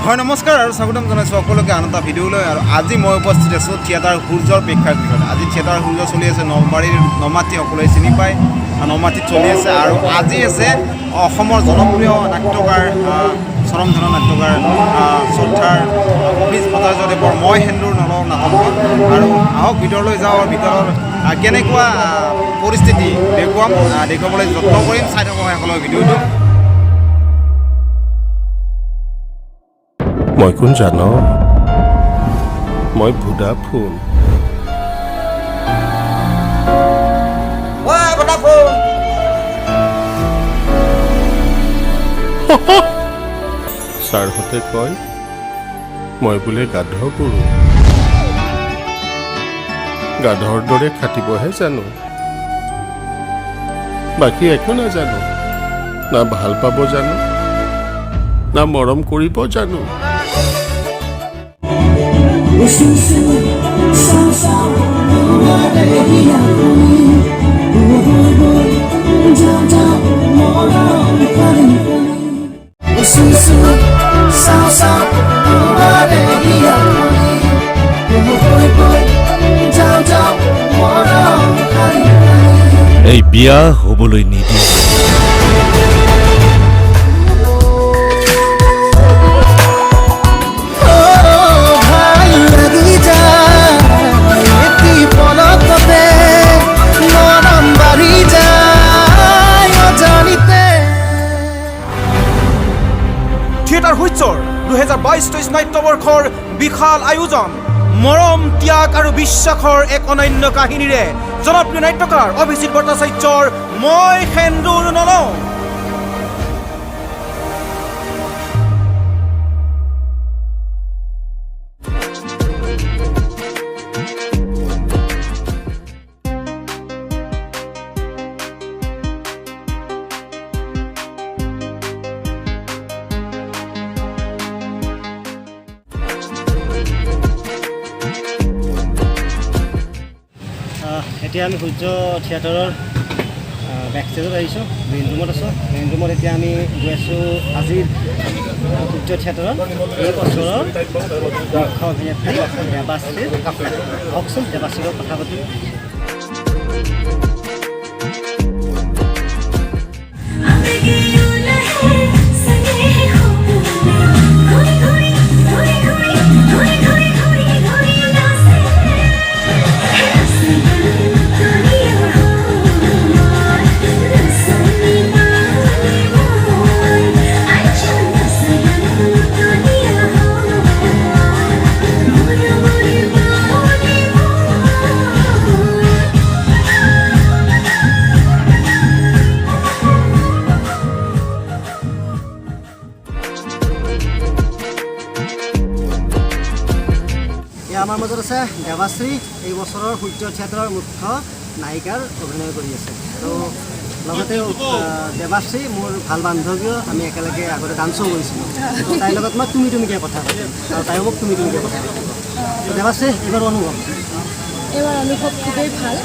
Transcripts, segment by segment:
হয় নমস্কাৰ আৰু স্বাগতম জনাইছোঁ সকলোকে আন এটা ভিডিঅ'লৈ। আৰু আজি মই উপস্থিত আছোঁ থিয়েটাৰ সূৰ্যৰ প্ৰেক্ষাগৃহত। আজি থিয়েটাৰ সূৰ্য চলি আছে নলবাৰীৰ নমাটি, সকলোৱে চিনি পায়, নমাটিত চলি আছে। আৰু আজি আছে অসমৰ জনপ্ৰিয় নাট্যকাৰ, স্বৰমধন্য নাট্যকাৰ শ্ৰদ্ধাৰ অভিজ ভট্টাচাৰ্যদেৱৰ মই সেন্দুৰ নলওঁ নাটকখন। আৰু আহক ভিতৰলৈ যাওঁ, আৰু ভিতৰৰ কেনেকুৱা পৰিস্থিতি দেখুৱাবলৈ যত্ন কৰিম। চাই থাকক সকলোৱে ভিডিঅ'টো। মই কোন জান? মই ভোডাফোন। ছাৰহঁতে কয় মই বোলে গাধ গৰু, গাধৰ দৰে খাটিবহে জানো, বাকী একো নাজানো। না ভাল পাব জানো, না মৰম কৰিব জানো। এই বিয়া হ'বলৈ নিদিয়ে। থিয়েটাৰ সূৰ্যৰ 2022-23 নাট্যবৰ্ষৰ বিশাল আয়োজন, মৰম, ত্যাগ আৰু বিশ্বাসৰ এক অনন্য কাহিনীৰে জনপ্ৰিয় নাট্যকাৰ অভিজিত ভট্টাচাৰ্যৰ মই সেন্দুৰ নলওঁ। এতিয়া আমি সূৰ্য থিয়েটাৰৰ বেক ষ্টেজত আহিছোঁ, মেইন ৰুমত আছোঁ। মেইন ৰুমত এতিয়া আমি গৈ আছোঁ আজিৰ সূৰ্য থিয়েটাৰৰ এই বছৰৰ মুখ্য অভিনেত্ৰী দেৱাশ্ৰীৰ। কওকচোন দেৱাশ্ৰীৰ লগত কথা পাতিম। আমাৰ মাজত আছে দেৱাশ্ৰী, এই বছৰৰ সূৰ্য থিয়েটাৰৰ মুখ্য নায়িকাৰ অভিনয় কৰি আছে। আৰু লগতে দেৱাশ্ৰী মোৰ ভাল বান্ধৱীও, আমি একেলগে আগতে ডান্সো কৰিছিলোঁ। তাইৰ লগত মই তুমিকৈ কথা পাতিম আৰু তাইও মোক তুমিকৈ কথা পাতিম। দেৱাশ্ৰী, এইবাৰ অনুভৱ? এইবাৰ অনুভৱ খুবেই ভাল।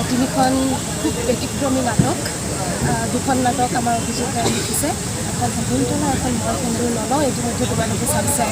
তিনিখন খুব ব্যতিক্ৰমী নাটক, দুখন নাটক আমাৰ অভিযোগে লিখিছে, এখন শকুন্তলা, এখন মই সেন্দুৰ নলওঁ। ইতিমধ্যে তোমালোকে চাইছে।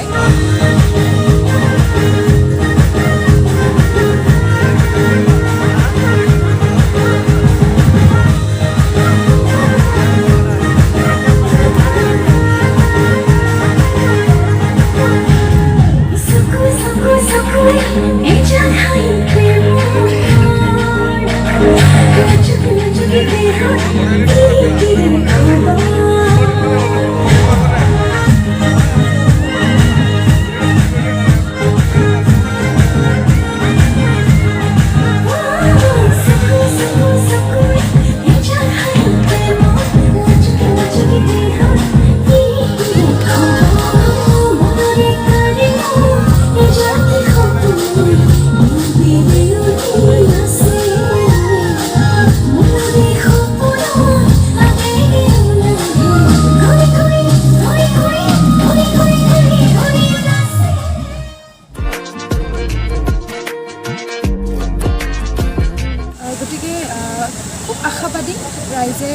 গতিকে খুব আশাবাদী ৰাইজে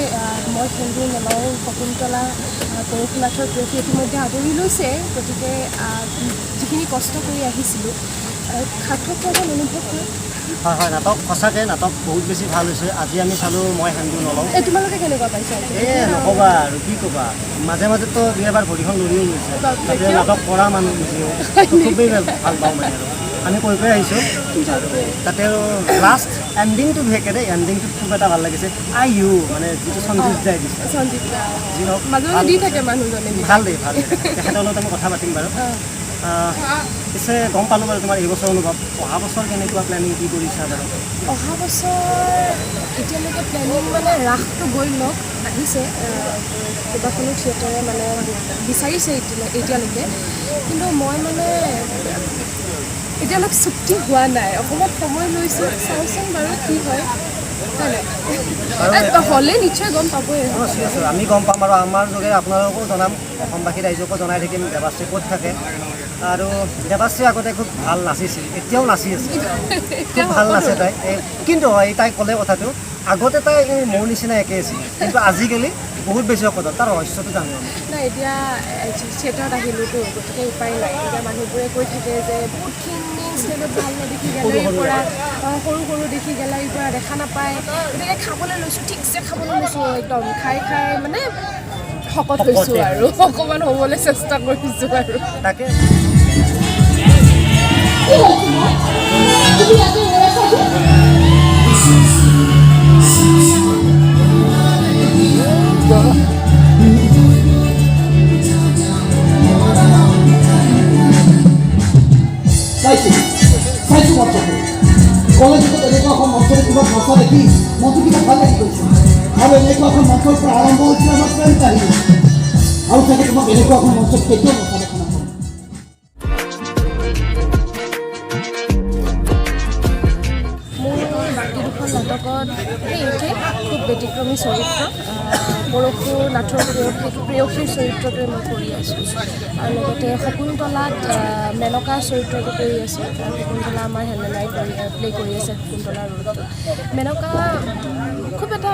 মই সেন্দুৰ নলওঁ শকুন্তলা পৰশুনাথৰ প্ৰেয়সী ইতিমধ্যে আদৰি লৈছে গতিকে যিখিনি কষ্ট কৰি আহিছিলোঁ সাৰ্থক যেন অনুভৱ কৰে হয় হয় নাটক সঁচাকৈ নাটক বহুত বেছি ভাল হৈছে আজি আমি চালোঁ মই সেন্দুৰ নলওঁ তোমালোকে কেনেকুৱা পাইছা নক'বা আৰু কি ক'বা মাজে মাজেতো দুই এবাৰ ভৰিখন লৰিও গৈছে তাতে নাটক কৰা মানুহ নিজেও খুবেই ভাল পাওঁ মানে আৰু আমি কৈ আহিছোঁ তাতে আৰু লাষ্ট এণ্ডিংটো বিশেষকৈ দেই এণ্ডিংটোত খুব এটা ভাল লাগিছে আই ইউ মানে যিটো সঞ্জীৱ দাই দিছে যি নহওক ভাল দেই ভাল তেখেতৰ লগত আমি কথা পাতিম বাৰু পিছে গম পালোঁ বাৰু তোমাৰ এইবছৰ অনুভৱ অহা বছৰ কেনেকুৱা প্লেনিং কি কৰিছা বাৰু অহা বছৰ এতিয়ালৈকে প্লেনিং মানে ৰাসটো গৈ লওক আহিছে কেইবাখনো থিয়েটাৰে মানে বিচাৰিছে এতিয়ালৈকে কিন্তু মই মানে এতিয়ালৈকে চুক্তি হোৱা নাই অকণমান সময় লৈছোঁ চাওঁচোন বাৰু কি হয় হ'লে নিশ্চয় গম পাবই আমি গম পাম আৰু আমাৰ যোগে আপোনালোকো জনাম অসমবাসী ৰাইজকো জনাই থাকিম দেৱাশ্ৰী ক'ত থাকে আৰু দেৱাশ্ৰী আগতে খুব ভাল নাচিছিল এতিয়াও নাচি আছে খুব ভাল নাচে তাই কিন্তু হয় তাই ক'লে কথাটো আগতে তাই মোৰ নিচিনা একেই আছিল কিন্তু আজিকালি বহুত বেছি শকত তাৰ ৰহস্যটো জানো নাই এতিয়া থিয়েটাৰত আহিলোঁতো গতিকে উপায় নাই এতিয়া মানুহবোৰে কৈ থাকে যে বহুতখিনি ষ্টেজত ভাল নেদেখি গেলাৰীৰ পৰা সৰু সৰু দেখি গেলাৰীৰ পৰা দেখা নাপায় গতিকে খাবলৈ লৈছোঁ ঠিকছে খাবলৈ লৈছোঁ একদম খাই মানে শকত হৈছোঁ আৰু অকণমান হ'বলৈ চেষ্টা কৰিছোঁ আৰু তাকে চাইছোঁ মঞ্চটো কলেজত এনেকুৱা এখন মঞ্চৰে কিবা ভাষা দেখি মনটো কিবা ভাল লাগি গৈছে আৰু এনেকুৱা এখন মঞ্চৰ পৰা আৰম্ভ হৈছিল আমাৰ প্ৰেম কাহিনী আৰু চাগে তোমাক এনেকুৱা এখন মঞ্চত কেতিয়াও নচা দেখা নাপাম মোৰ বাকী দুখন নাটকত সেই একেই খুব ব্যতিক্ৰমী চৰিত্ৰ পৰশুনাথৰ প্ৰেয়সীৰ চৰিত্ৰটোৱে মই কৰি আছোঁ আৰু লগতে শকুন্তলাত মেনকাৰ চৰিত্ৰটো কৰি আছোঁ আৰু শকুন্তলা আমাৰ হেলেনাই প্লে কৰি আছে শকুন্তলাৰ ৰোলটো মেনকা খুব এটা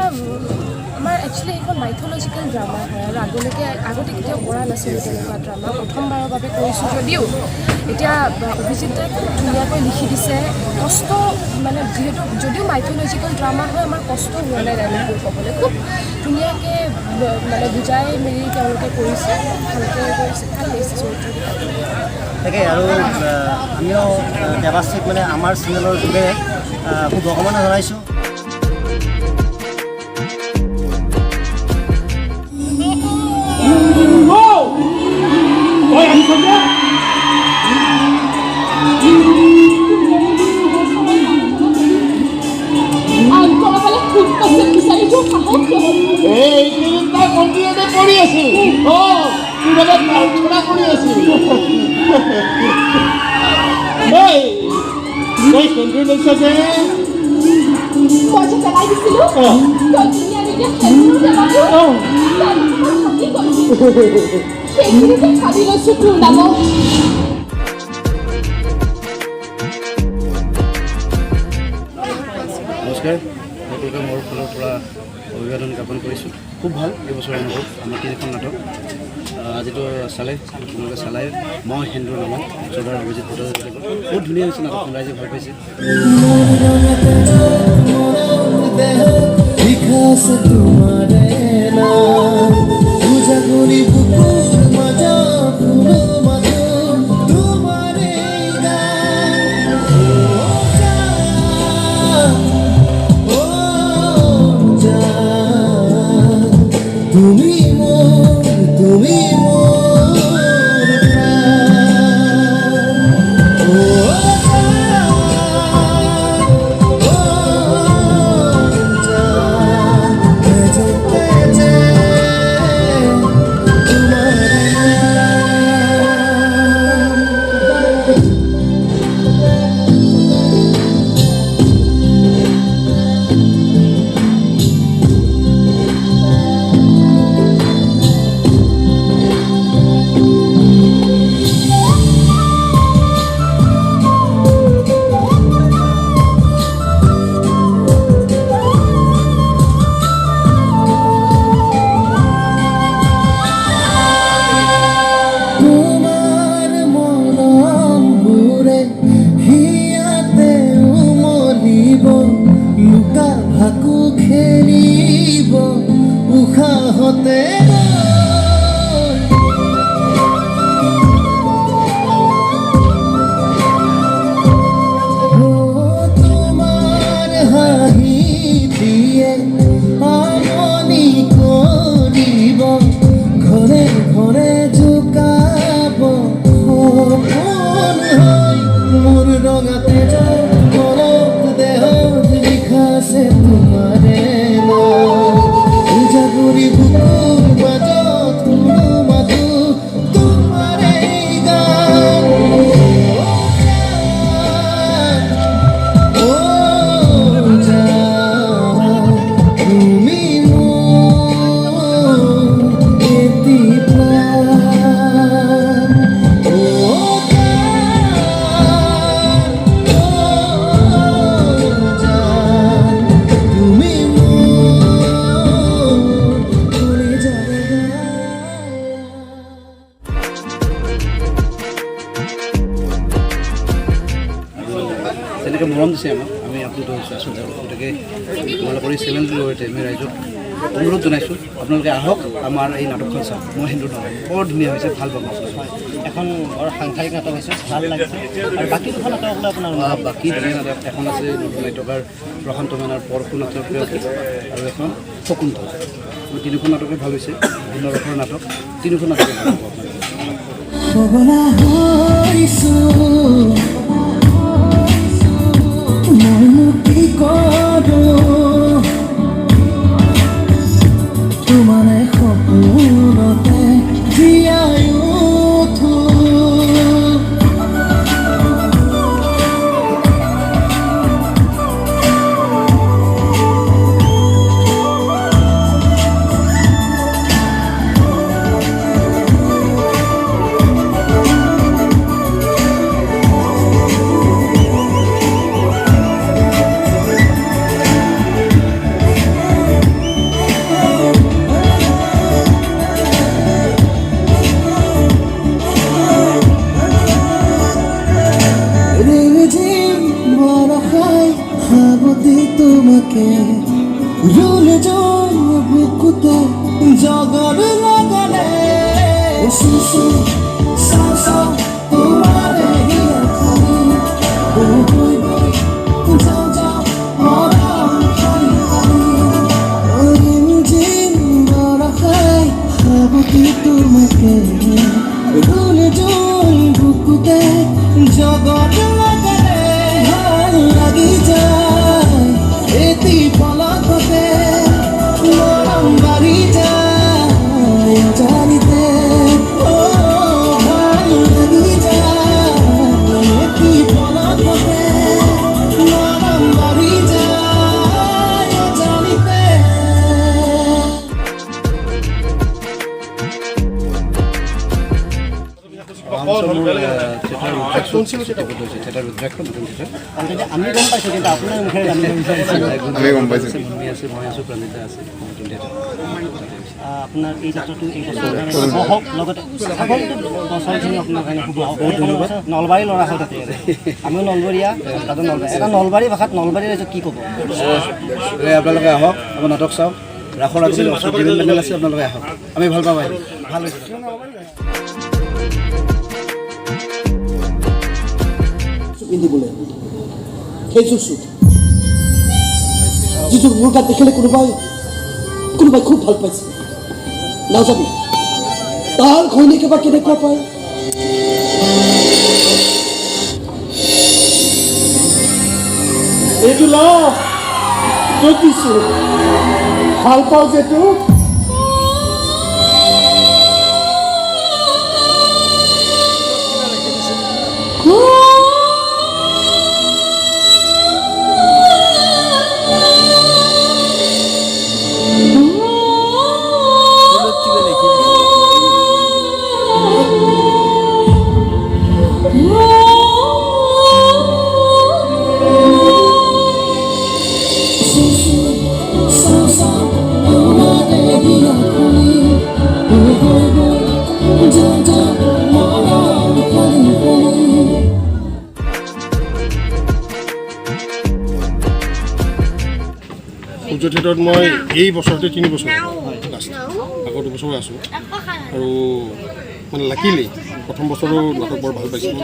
আমাৰ একচুৱেলি সেইখন মাইথলজিকেল ড্ৰামা হয় আৰু আগতে কেতিয়াও কৰা নাছিলোঁ তেনেকুৱা ড্ৰামা প্ৰথমবাৰৰ বাবে কৰিছোঁ এতিয়া অভিজিতে খুব ধুনীয়াকৈ লিখি দিছে কষ্ট মানে যদিও মাইথলজিকেল ড্ৰামা হয় আমাৰ কষ্ট হোৱা নাই ডাইলগবোৰ ক'বলৈ খুব ধুনীয়াকৈ মানে বুজাই মেলি তেওঁলোকে কৰিছে ভালকৈ কৰিছে ভাল লাগিছে চৰিত্ৰবিলাক তাকে আৰু আমিও দেৱাশ্ৰীক মানে আমাৰ চেনেলৰ যোগেৰে শুভকামনা জনাইছোঁ এইকেইদিন মন্দিৰতে পৰি আছিল তোৰ প্ৰাৰ্থনা কৰি আছিল তই সেন্দুৰ লৈছ যে পইচা পেলাই দিছিলোঁ সেইখিনিতে ভাবি লৈছোঁ তোৰ নামত নমস্কাৰ সকলোকে মোৰ ফালৰ পৰা অভিবাদন জ্ঞাপন কৰিছোঁ খুব ভাল এইবছৰ অনুভৱ আমাৰ তিনিখন নাটক আজিতো আপোনালোকে চালাই মই সেন্দুৰ নলওঁ চৌধাৰ অভিজিত ভট্টাচাৰ্য বহুত ধুনীয়া হৈছে নাটকখন ৰাইজে ভাল পাইছে হতে তোমাৰ হাঁহি দিয়ে আমনি কৰিব ঘৰে ঘৰে জোকাব সপোন হৈ মোৰ ৰঙা তেজৰ কলত দেহত লিখাছে তোমাৰে নাম জাগৰি বুকুৰ মাজত শুনো মাথো তোমাৰে গান তুমি মোৰ এটি প্ৰাণ তুমি মোৰ কলিজাৰ গান যেনেকৈ মৰম দিছে আমাক আমি আপ্লুত হৈছোঁ আচলতে গতিকে তোমালোকৰ এই চেনেলটোৰ জৰিয়তে আমি ৰাইজক অনুৰোধ জনাইছোঁ আপোনালোকে আহক আমাৰ এই নাটকখন চাওক মই হিন্দু নাটক বৰ ধুনীয়া হৈছে ভাল পাব এখন বৰ সাংসাৰিক নাটক হৈছে ভাল লাগিছে আৰু বাকী দুখন নাটকলৈ আপোনাৰ বাকী ধুনীয়া নাটক এখন আছে নতুন নাটকাৰ প্ৰশান্ত মানাৰ পৰশু নাটক আৰু এখন শকুন্তলা মই তিনিখন নাটকে ভাল হৈছে ভিন্ন ৰসৰ নাটক তিনিখন নাটকে ভাল পাব আপোনালোকে পগলা হৈছোঁ মইনো কি কৰোঁ তোমাৰে সপোনতে জীয়াই উঠোঁ ভাবতে তোমাকে রুলে জল বুকুতে জগর লাগালে শিশু সাসা তোমারে হিয়া খালি বই বই যাও যাও মরম খালি খালি ওরিম জিম বড় খাই ভাবতে তোমাকে রুলে জল বুকুতে জগর লাগালে ভাল লাগি যায় এটি পলকতে মরম বাড়ি যায় জানিতে ও ভাল লাগি যায় এটি পলকতে মরম বাড়ি যায় জানিতে থিয়েটাৰ ৰুদ্ৰাক্ষ নতুন থিয়েটাৰ আমি গম পাইছোঁ কিন্তু আপোনাৰ মুখেৰে জানিব বিচাৰিছিলোঁ আমি গম পাইছোঁ ভূমি আছে মই আছোঁ প্ৰণীতা আছে নতুন থিয়েটাৰ আপোনাৰ এই যাত্ৰাটো এই বছৰ শুভ হওক লগতে আগন্তুক বছৰখিনি আপোনাৰ কাৰণে শুভ হওক বহুত ধন্যবাদ নলবাৰী ল'ৰা হয় তাতে আমিও নলবৰীয়া তাতে নলবাৰী এটা নলবাৰী ভাষাত নলবাৰী ৰাইজক কি ক'ব আপোনালোকে আহক আমাৰ নাটক চাওক ৰাসৰ আগতে ডিভিজন পেনেল আছে আপোনালোকে আহক আমি ভাল পাম আহিব ভাল হৈছে পিন্ধিবলৈ সেইযোৰ চুট যিযোৰ মোৰ গাত দেখিলে কোনোবাই খুব ভাল পাইছে নাজানো তাৰ ঘৈণীয়েকে বা কেনেকুৱা পায় এইটো ল তোক দিছোঁ ভাল পাওঁ যে তোক Sa sa sa, সূৰ্য থিয়েটাৰত মই এই বছৰতে 3 বছৰ লাষ্ট আগৰ 2 বছৰ আছোঁ আৰু মানে লাকিলি প্ৰথম বছৰো নাটক বৰ ভাল পাইছিলোঁ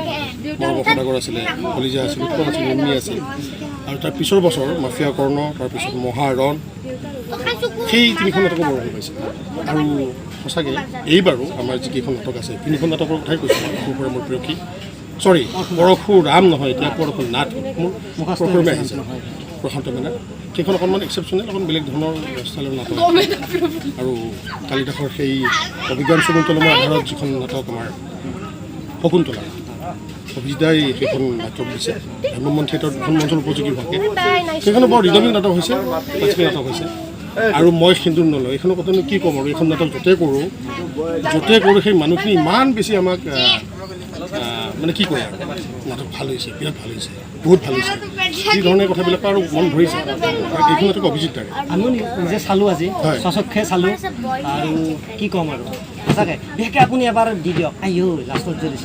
মৰম সদাগৰ আছিলে কলিজা আছিল উৎপল আছিল উৰ্মি আছিল আৰু তাৰ পিছৰ বছৰ মাফিয়া কৰ্ণ তাৰপিছত মহাৰণ সেই 3খন নাটকো বৰ ভাল পাইছিলোঁ আৰু সঁচাকৈ এইবাৰো আমাৰ যিকেইখন নাটক আছে 3খন নাটকৰ কথাই কৈছোঁ পৰশুৰে মোৰ প্ৰিয়সী চৰি পৰশুৰাম নহয় এতিয়া পৰশুনাথ মোৰ পৰশুৰামে আহিছে প্ৰশান্ত মেনা সেইখন অকণমান এক্সেপশ্যনেল অকণ বেলেগ ধৰণৰ ষ্টাইলৰ নাটক আৰু কালিদাসৰ সেই অভিজ্ঞান শকুন্তলমৰ আধাৰত যিখন নাটক আমাৰ শকুন্তলা অভিজিতাই সেইখন নাটক দিছে ভ্ৰাম্যমাণ থিয়েটাৰত দুখন মঞ্চৰ উপযোগী হোৱাকৈ সেইখনো বৰ ৰিজনেবল নাটক হৈছে ক্লাছিকেল নাটক হৈছে আৰু মই সিন্দুৰ নলওঁ এইখনৰ কথানো কি ক'ম আৰু এইখন নাটক য'তে কৰোঁ সেই মানুহখিনি ইমান বেছি আমাক মানে কি কয় আৰু নাটক ভাল হৈছে বিৰাট ভাল হৈছে বহুত ভাল হৈছে এই ধৰণে কথাবিলাক আৰু মন ভৰিছে আৰু এইখন নাটক অভিজিত দাৰে আমিও নিজে চালোঁ আজি স্বচক্ষে চালোঁ আৰু কি ক'ম আৰু সঁচাকৈ বিশেষকৈ আপুনি এবাৰ দি দিয়ক লাষ্টত যদি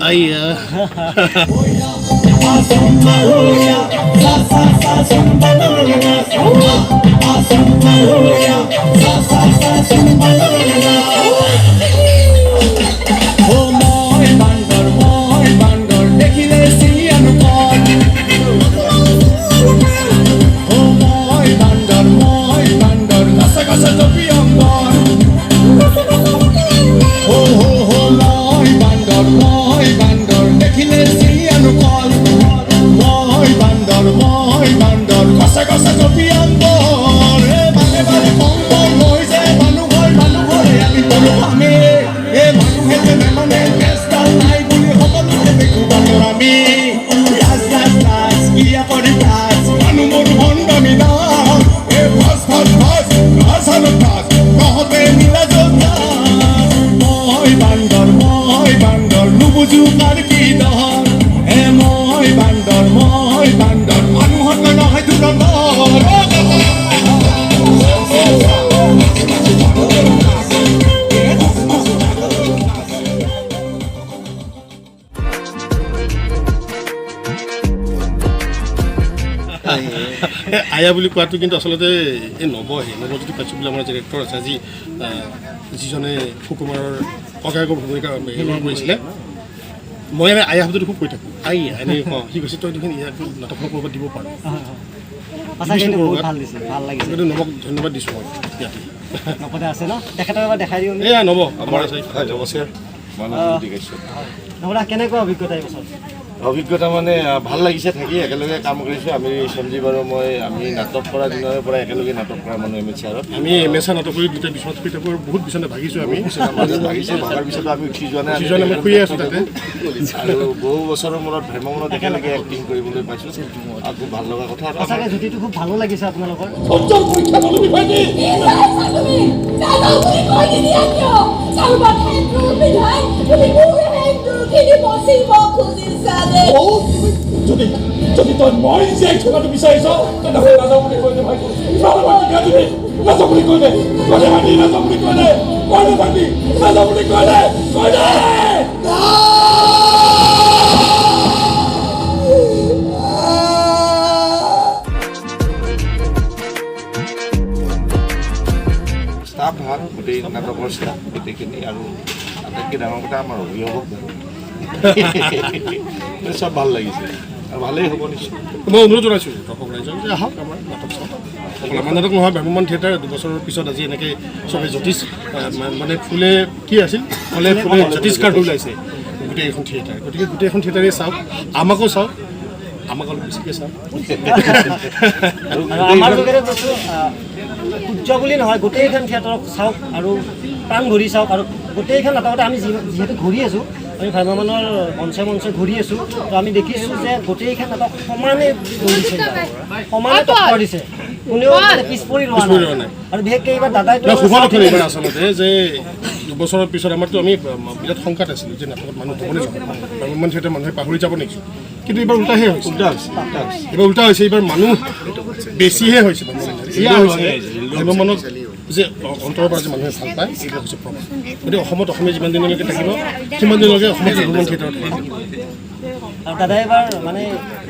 আয়া বুলি কোৱাটো কিন্তু আচলতে এই নৱজ্যোতি কাশ্যপ বুলি আমাৰ ডিৰেক্টৰ আছে আজি যিজনে সুকুমাৰৰ অগায়কৰ ভূমিকা গ্ৰহণ কৰিছিলে মই এনে আয়া শব্দটো খুব কৈ থাকোঁ এনেই কওঁ সি কৈছে তই দেখোন ইয়াক নাটকখন ক'ৰবাত দিব পাৰোঁ কিন্তু নৱক ধন্যবাদ দিছোঁ মই ইয়াতে নৱদা আছে ন তেখেতক এবাৰ দেখাই দিওঁ এয়া নৱ আমাৰ আছে নমস্কাৰ নৱদা কেনেকুৱা অভিজ্ঞতা এই বছৰ অভিজ্ঞতা মানে ভাল লাগিছে থাকি একেলগে কাম কৰিছোঁ আমি সঞ্জীৱ আৰু মই আমি নাটক কৰা দিনৰে পৰা একেলগে নাটক কৰা মানুহ MHR-ত আমি MHR নাটক কৰি দুটা বিশ্বনাথ কিতাপৰ বহুত বিচনা ভাগিছোঁ আমি ভাগিছোঁ ভগাৰ পিছতো আমি উঠি যোৱা নাই আমি শুয়ে আছোঁ তাতে আৰু বহু বছৰৰ মূৰত ভ্ৰাম্যমাণত একেলগে এক্টিং কৰিবলৈ পাইছোঁ আৰু খুব ভাল লগা কথা সঁচাকৈ জুতিটো খুব ভালো লাগিছে আপোনালোকৰ যদি তই মই জীয়াই থকাটো বিচাৰিছ তেনেহ'লে নাযাওঁ বুলি কৈ দে ভাইটি নাযাওঁ বুলি কৈ দে ভাইটি নাযাওঁ বুলি কৈ দে ভাইটি নাযাওঁ বুলি কৈ দে ষ্টাফ ভাল গোটেই নাটকৰ ষ্টাফ গোটেইখিনি আৰু আটাইতকৈ ডাঙৰ কথা আমাৰ অভিভাৱক ভাল চব ভাল লাগিছে আৰু ভালেই হ'ব নিশ্চয় মই অনুৰোধ জনাইছোঁ দৰ্শক ৰাইজক যে আহক আমাৰ নাটক চাওক অকল আমাৰ নাটক নহয় ভ্ৰাম্যমাণ থিয়েটাৰ 2 বছৰৰ পিছত আজি এনেকৈ চবে জ্যোতিষ মানে ফুলে কি আছিল ফুলে জ্যোতিষ কাৰ্ড ওলাইছে গোটেইখন থিয়েটাৰ গতিকে গোটেইখন থিয়েটাৰেই চাওক আমাকো চাওক আমাক অলপ বেছিকৈ চাওক আমাৰ যোগেৰে কৈছোঁ সূৰ্য বুলি নহয় গোটেইখন থিয়েটাৰক চাওক আৰু প্ৰাণ ঘূৰি চাওক আৰু গোটেইখন নাটকতে আমি যিহেতু ঘূৰি আছোঁ আমি ভ্ৰাম্যমাণৰ মঞ্চে ঘূৰি আছোঁ তো আমি দেখিছোঁ যে গোটেইখন নাটক সমানে দৌৰিছে সমানে টক্কৰ দিছে কোনেও পিছ পৰি ৰোৱা নাই আৰু বিশেষকৈ এইবাৰ দাদাই শুভ লক্ষণ এইবাৰ আচলতে যে 2 বছৰৰ পিছত আমাৰতো আমি বিৰাট শংকাত আছিলোঁ যে নাটকত মানুহ হ'বনে যাব ভ্ৰাম্যমাণ থিয়েটাৰ মানুহে পাহৰি যাব নেকি কিন্তু এইবাৰ উল্টাহে হৈছে এইবাৰ উল্টা হৈছে এইবাৰ মানুহ বেছিহে হৈছে ভ্ৰাম্যমাণত যে অন্তৰৰ পৰা যে মানুহে ভাল পায় এইবিলাক হৈছে প্ৰমাণ গতিকে অসমত অসমীয়া যিমান দিনলৈকে থাকিব সিমান দিনলৈকে অসমত ভ্ৰাম্যমাণ থিয়েটাৰত থাকিব আৰু দাদাই এবাৰ মানে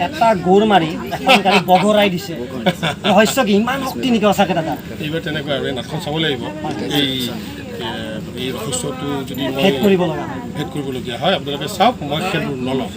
এটা গৌৰ মাৰি এখন গাড়ী বগৰাই দিছে ৰহস্য কি ইমান শক্তি নেকি সঁচাকৈ দাদা এইবাৰ তেনেকুৱা আৰু এই নাটখন চাব লাগিব এই ৰহস্যটো যদি ভেদ কৰিব লগা ভেদ কৰিবলগীয়া হয় আপোনালোকে চাওক মই খেলবোৰ নলওঁ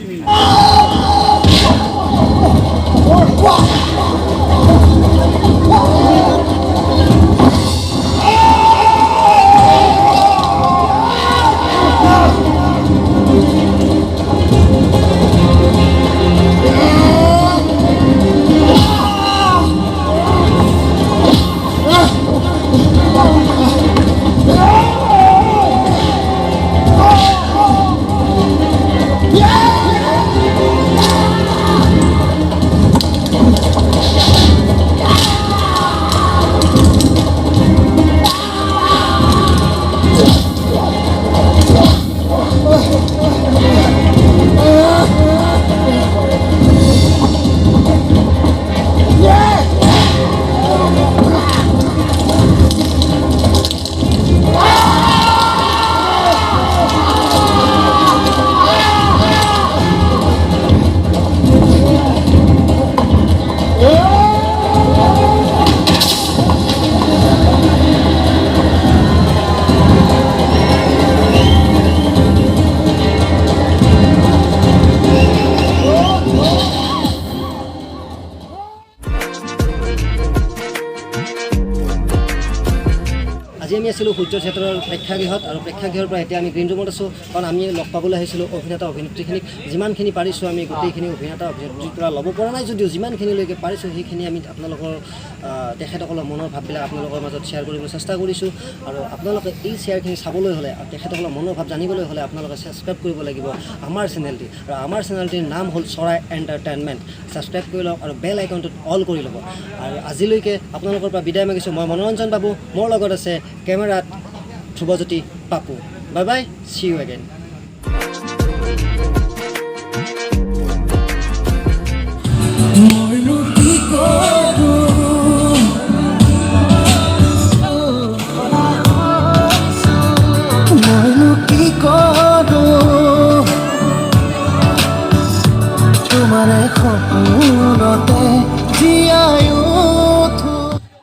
আজি আমি আছিলোঁ সূৰ্য থিয়েটাৰৰ প্ৰেক্ষাগৃহত আৰু প্ৰেক্ষাগৃহৰ পৰা এতিয়া আমি গ্ৰীণ ৰুমত আছোঁ কাৰণ আমি লগ পাবলৈ আহিছিলোঁ অভিনেতা অভিনেত্ৰীখিনিক যিমানখিনি পাৰিছোঁ আমি গোটেইখিনি অভিনেতা অভিনেত্ৰীৰ পৰা ল'ব পৰা নাই যদিও যিমানখিনিলৈকে পাৰিছোঁ সেইখিনি আমি আপোনালোকৰ তেখেতসকলৰ মনৰ ভাৱবিলাক আপোনালোকৰ মাজত শ্বেয়াৰ কৰিবলৈ চেষ্টা কৰিছোঁ আৰু আপোনালোকে এই শ্বেয়াৰখিনি চাবলৈ হ'লে আৰু তেখেতসকলৰ মনৰ ভাৱ জানিবলৈ হ'লে আপোনালোকে ছাবস্ক্ৰাইব কৰিব লাগিব আমাৰ চেনেলটি আৰু আমাৰ চেনেলটিৰ নাম হ'ল চৰাই এণ্টাৰটেইনমেণ্ট ছাবস্ক্ৰাইব কৰি লওক আৰু বেল আইকনটোত অল কৰি ল'ব আৰু আজিলৈকে আপোনালোকৰ পৰা বিদায় মাগিছোঁ মই মনোৰঞ্জন বাবু মোৰ লগত আছে কেমেৰাত Dhrubajyoti Papu bye bye see you again তোমাৰে সপোনতে জীয়ায়ো